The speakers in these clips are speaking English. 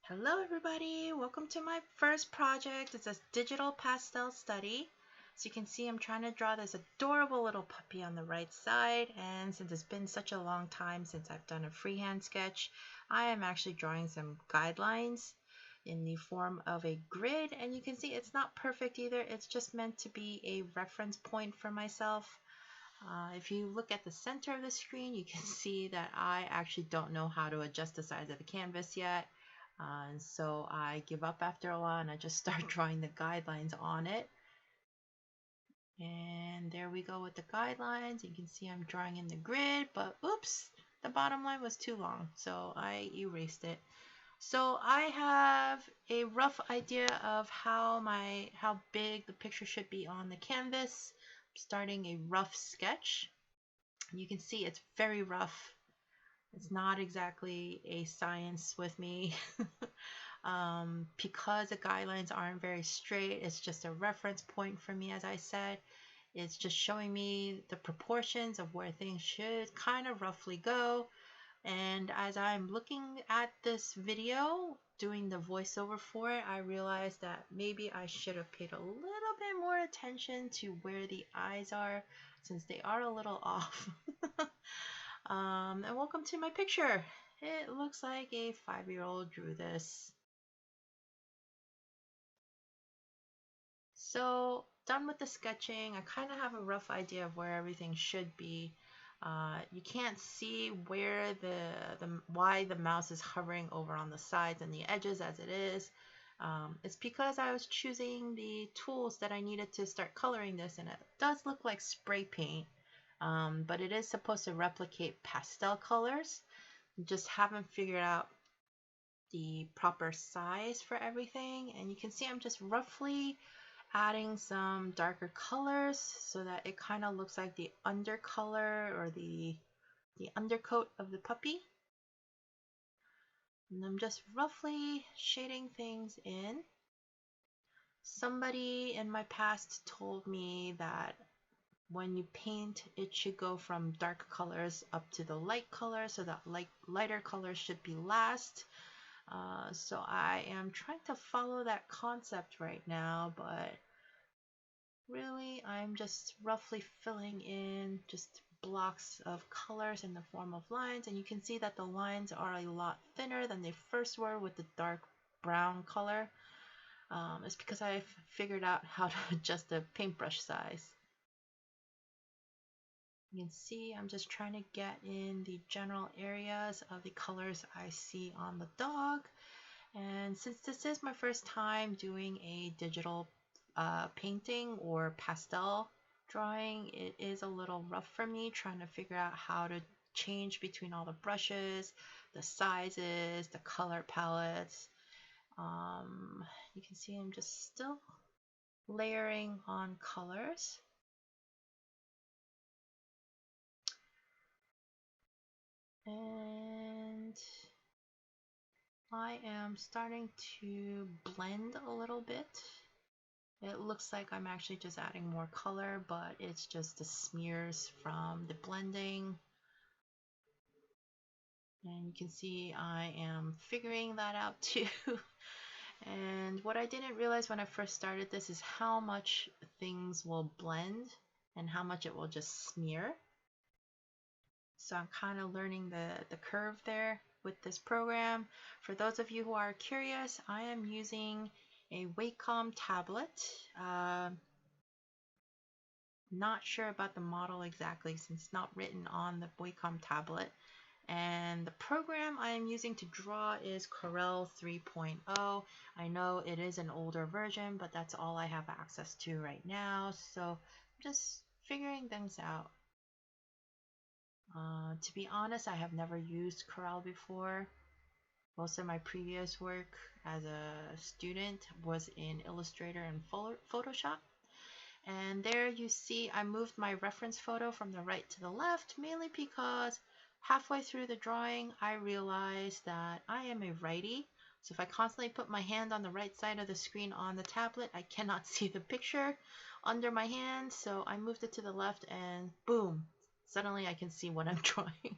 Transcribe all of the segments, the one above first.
Hello everybody, welcome to my first project. It's a digital pastel study. So you can see I'm trying to draw this adorable little puppy on the right side, and since it's been such a long time since I've done a freehand sketch, I am actually drawing some guidelines in the form of a grid, and you can see it's not perfect either. It's just meant to be a reference point for myself. If you look at the center of the screen, you can see that I actually don't know how to adjust the size of the canvas yet. And so I give up after a while and I just start drawing the guidelines on it. And there we go with the guidelines. You can see I'm drawing in the grid, but oops, the bottom line was too long, so I erased it. So I have a rough idea of how big the picture should be on the canvas. I'm starting a rough sketch. You can see it's very rough. It's not exactly a science with me. Because the guidelines aren't very straight, it's just a reference point for me, as I said. It's just showing me the proportions of where things should kind of roughly go. And as I'm looking at this video, doing the voiceover for it, I realized that maybe I should have paid a little bit more attention to where the eyes are, since they are a little off. And welcome to my picture. It looks like a 5-year-old drew this. So done with the sketching, I kind of have a rough idea of where everything should be. You can't see where why the mouse is hovering over on the sides and the edges as it is. It's because I was choosing the tools that I needed to start coloring this, and it does look like spray paint, but it is supposed to replicate pastel colors. Just haven't figured out the proper size for everything, and you can see I'm just roughly adding some darker colors so that it kind of looks like the undercolor or the undercoat of the puppy. And I'm just roughly shading things in. Somebody in my past told me that when you paint, it should go from dark colors up to the light color, so that lighter colors should be last. So I am trying to follow that concept right now, but really I'm just roughly filling in just blocks of colors in the form of lines, and you can see that the lines are a lot thinner than they first were with the dark brown color. It's because I've figured out how to adjust the paintbrush size. You can see I'm just trying to get in the general areas of the colors I see on the dog. And since this is my first time doing a digital painting or pastel drawing, it is a little rough for me trying to figure out how to change between all the brushes, the sizes, the color palettes. You can see I'm just still layering on colors. And I am starting to blend a little bit. It looks like I'm actually just adding more color, but it's just the smears from the blending. And you can see I am figuring that out too. And what I didn't realize when I first started this is how much things will blend and how much it will just smear. So I'm kind of learning the curve there with this program. For those of you who are curious, I am using a Wacom tablet. Not sure about the model exactly since it's not written on the Wacom tablet. And the program I am using to draw is Corel 3.0. I know it is an older version, but that's all I have access to right now. So I'm just figuring things out. To be honest, I have never used Corel before. Most of my previous work as a student was in Illustrator and Photoshop. And there you see I moved my reference photo from the right to the left, mainly because halfway through the drawing I realized that I am a righty. So if I constantly put my hand on the right side of the screen on the tablet, I cannot see the picture under my hand. So I moved it to the left and boom, suddenly I can see what I'm drawing.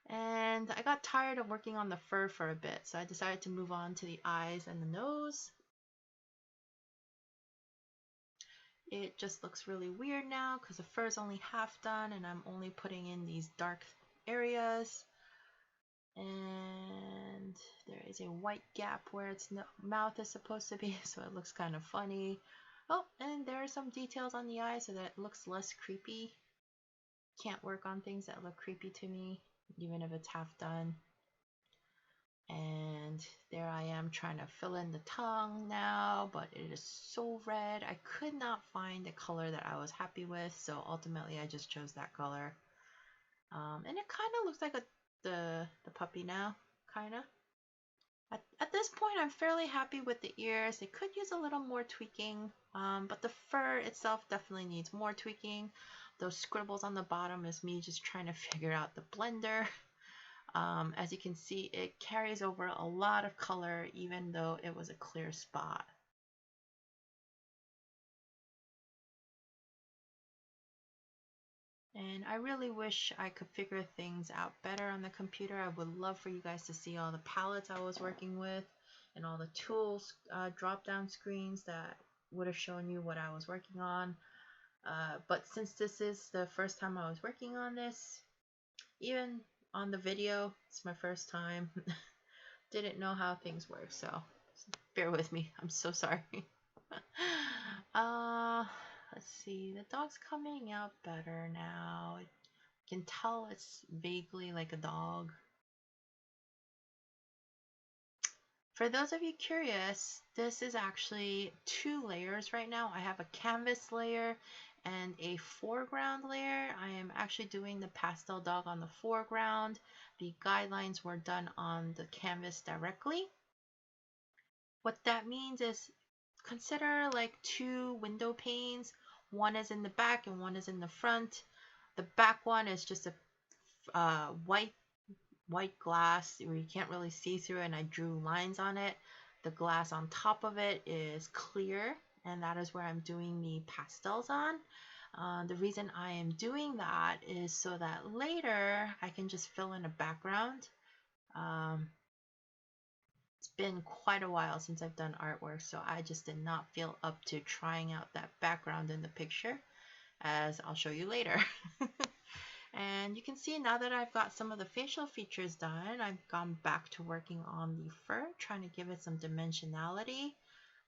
And I got tired of working on the fur for a bit, so I decided to move on to the eyes and the nose. It just looks really weird now because the fur is only half done and I'm only putting in these dark areas. And there is a white gap where its mouth is supposed to be, so it looks kind of funny. Oh, and there are some details on the eye so that it looks less creepy. Can't work on things that look creepy to me, even if it's half done. And there I am trying to fill in the tongue now, but it is so red. I could not find a color that I was happy with, so ultimately I just chose that color. And it kind of looks like the puppy now, kind of. At this point, I'm fairly happy with the ears. They could use a little more tweaking, but the fur itself definitely needs more tweaking. Those scribbles on the bottom is me just trying to figure out the blender. As you can see, it carries over a lot of color even though it was a clear spot. And I really wish I could figure things out better on the computer. I would love for you guys to see all the palettes I was working with and all the tools drop-down screens that would have shown you what I was working on. But since this is the first time I was working on this, even on the video, it's my first time. Didn't know how things work, so bear with me. I'm so sorry. uh, let's see. The dog's coming out better now. I can tell it's vaguely like a dog. For those of you curious, this is actually 2 layers right now. I have a canvas layer and a foreground layer. I am actually doing the pastel dog on the foreground. The guidelines were done on the canvas directly. What that means is consider like 2 window panes. One is in the back and one is in the front. The back one is just a white glass where you can't really see through it, and I drew lines on it. The glass on top of it is clear, and that is where I'm doing the pastels on. The reason I am doing that is so that later I can just fill in a background. It's been quite a while since I've done artwork, so I just did not feel up to trying out that background in the picture, as I'll show you later. And you can see now that I've got some of the facial features done, I've gone back to working on the fur, trying to give it some dimensionality,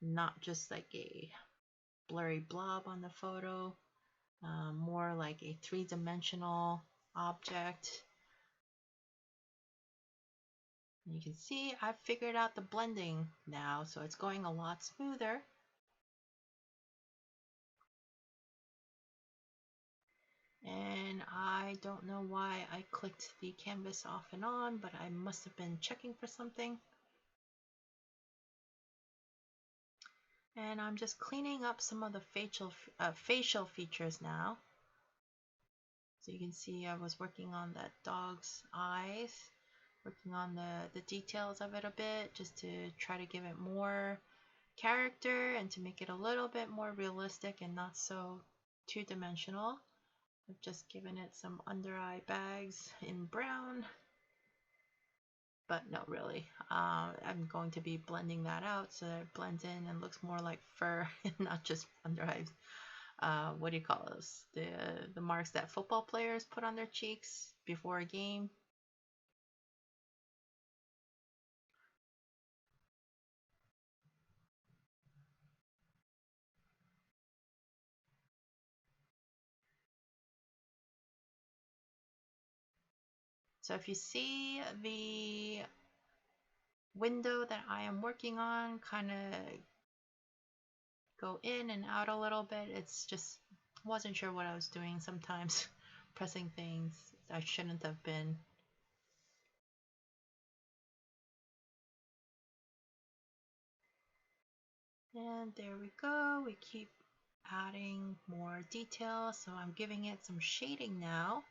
not just like a blurry blob on the photo, more like a 3-dimensional object. And you can see I've figured out the blending now, so it's going a lot smoother. And I don't know why I clicked the canvas off and on, but I must have been checking for something. And I'm just cleaning up some of the facial features now. So you can see I was working on that dog's eyes, working on the details of it a bit, just to try to give it more character and to make it a little bit more realistic and not so 2-dimensional. I've just given it some under eye bags in brown, but no, really. I'm going to be blending that out so that it blends in and looks more like fur and not just under eyes. What do you call those? The marks that football players put on their cheeks before a game. So if you see the window that I am working on kind of go in and out a little bit, it's just wasn't sure what I was doing sometimes, pressing things I shouldn't have been. And there we go. We keep adding more detail. So I'm giving it some shading now,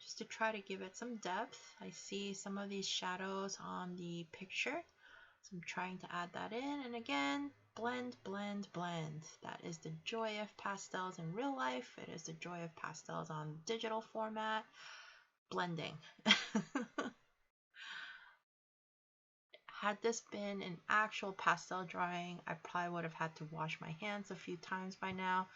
just to try to give it some depth. I see some of these shadows on the picture, so I'm trying to add that in. And again, blend, blend, blend. That is the joy of pastels in real life. It is the joy of pastels on digital format. blending. Had this been an actual pastel drawing, I probably would have had to wash my hands a few times by now.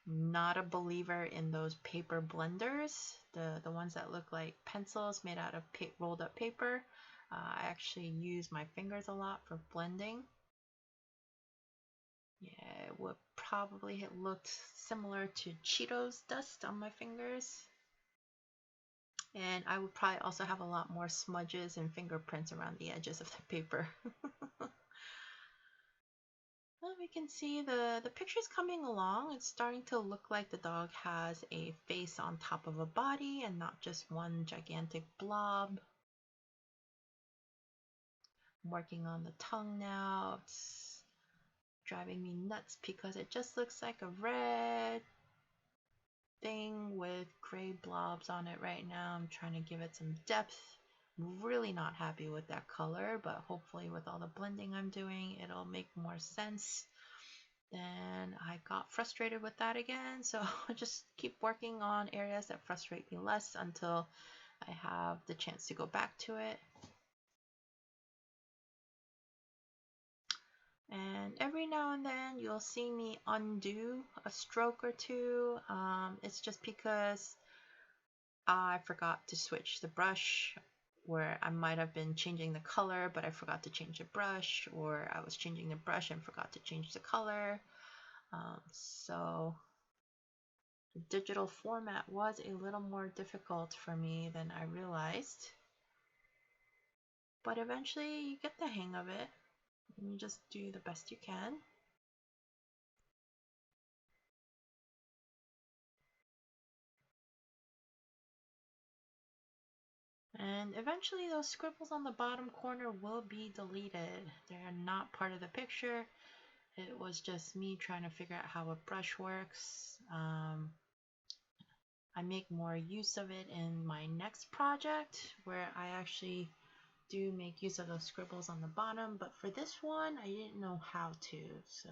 Not a believer in those paper blenders, the ones that look like pencils made out of rolled up paper. I actually use my fingers a lot for blending. Yeah, it would probably have looked similar to Cheetos dust on my fingers. And I would probably also have a lot more smudges and fingerprints around the edges of the paper. Well, we can see the picture's coming along. It's starting to look like the dog has a face on top of a body and not just one gigantic blob. I'm working on the tongue now. It's driving me nuts because it just looks like a red thing with gray blobs on it right now. I'm trying to give it some depth. I'm really not happy with that color, but hopefully with all the blending I'm doing, it'll make more sense. Then I got frustrated with that again, so I just keep working on areas that frustrate me less until I have the chance to go back to it. And every now and then you'll see me undo a stroke or two. It's just because I forgot to switch the brush, where I might have been changing the color but I forgot to change the brush, or I was changing the brush and forgot to change the color. So the digital format was a little more difficult for me than I realized. But eventually you get the hang of it and you just do the best you can. And eventually those scribbles on the bottom corner will be deleted. They're not part of the picture. It was just me trying to figure out how a brush works. I make more use of it in my next project where I actually do make use of those scribbles on the bottom, but for this one I didn't know how to, so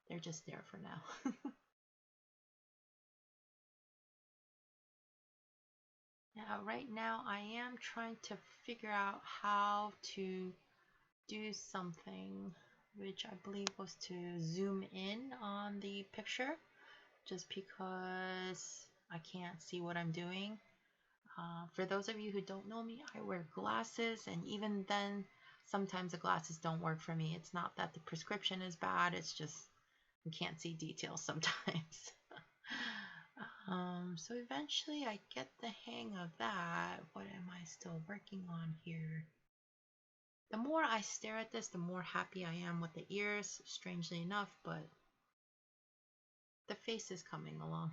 they're just there for now. Now, right now I am trying to figure out how to do something which I believe was to zoom in on the picture, just because I can't see what I'm doing. For those of you who don't know me, I wear glasses, and even then, sometimes the glasses don't work for me. It's not that the prescription is bad, it's just we can't see details sometimes. So eventually I get the hang of that. What am I still working on here? The more I stare at this, the more happy I am with the ears, strangely enough, but the face is coming along.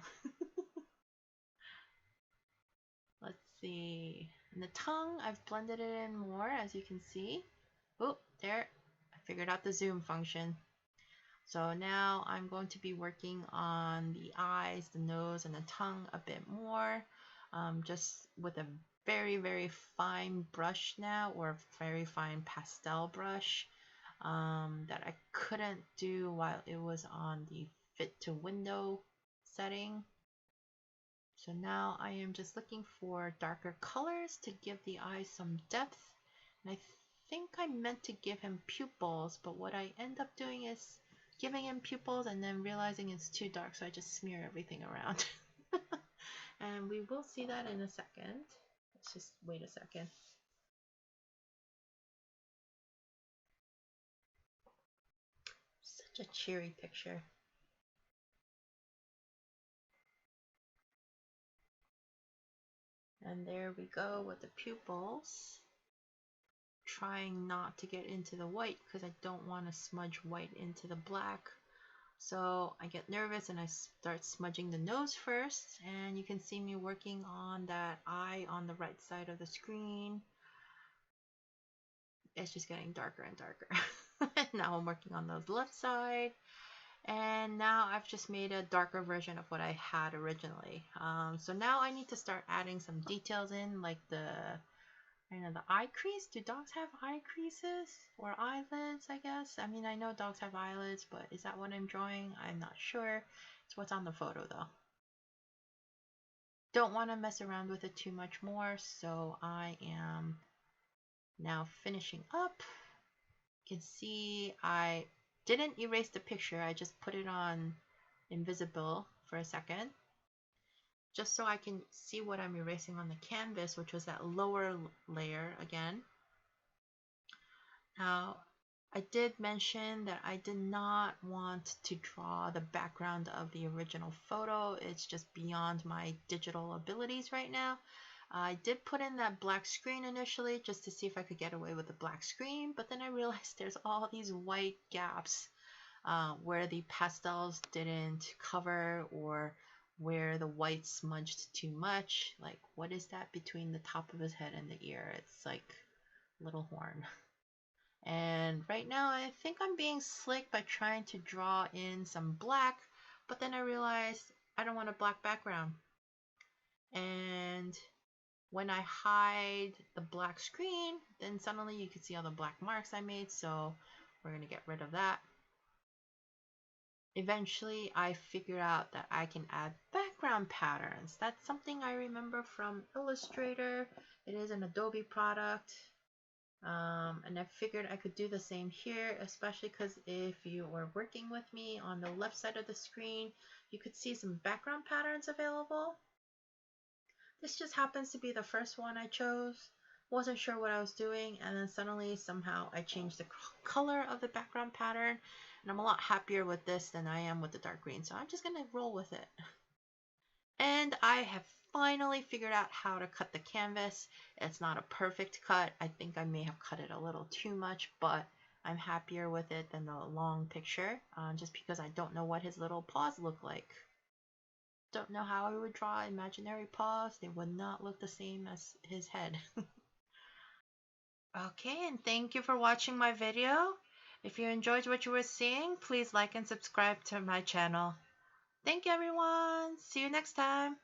Let's see. And the tongue, I've blended it in more, as you can see. Oh, there. I figured out the zoom function. So now I'm going to be working on the eyes, the nose, and the tongue a bit more, just with a very, very fine brush now, or a very fine pastel brush that I couldn't do while it was on the fit to window setting. So now I am just looking for darker colors to give the eye some depth. And I think I meant to give him pupils, but what I end up doing is giving him pupils and then realizing it's too dark, so I just smear everything around. And we will see that in a second. Let's just wait a second. Such a cheery picture. And there we go with the pupils. Trying not to get into the white because I don't want to smudge white into the black. So I get nervous and I start smudging the nose first, and you can see me working on that eye on the right side of the screen. It's just getting darker and darker. Now I'm working on the left side, and now I've just made a darker version of what I had originally. So now I need to start adding some details in, like the eye crease. Do dogs have eye creases or eyelids, I guess? I mean, I know dogs have eyelids, but is that what I'm drawing? I'm not sure. It's what's on the photo though. don't want to mess around with it too much more, so I am now finishing up. You can see I didn't erase the picture, I just put it on invisible for a second, just so I can see what I'm erasing on the canvas, which was that lower layer again. Now, I did mention that I did not want to draw the background of the original photo. It's just beyond my digital abilities right now. I did put in that black screen initially just to see if I could get away with the black screen, but then I realized there's all these white gaps where the pastels didn't cover, or where the white smudged too much. Like, what is that between the top of his head and the ear? It's like a little horn. And right now I think I'm being slick by trying to draw in some black, but then I realized I don't want a black background. And when I hide the black screen, then suddenly you can see all the black marks I made, so we're going to get rid of that. Eventually, I figured out that I can add background patterns. That's something I remember from Illustrator. It is an Adobe product. And I figured I could do the same here, especially because if you were working with me on the left side of the screen, you could see some background patterns available. This just happens to be the first one I chose. Wasn't sure what I was doing, and then suddenly somehow I changed the color of the background pattern, and I'm a lot happier with this than I am with the dark green, so I'm just gonna roll with it. And I have finally figured out how to cut the canvas. It's not a perfect cut. I think I may have cut it a little too much, but I'm happier with it than the long picture, just because I don't know what his little paws look like. Don't know how I would draw imaginary paws. They would not look the same as his head. Okay, and thank you for watching my video. If you enjoyed what you were seeing, please like and subscribe to my channel. Thank you, everyone. See you next time.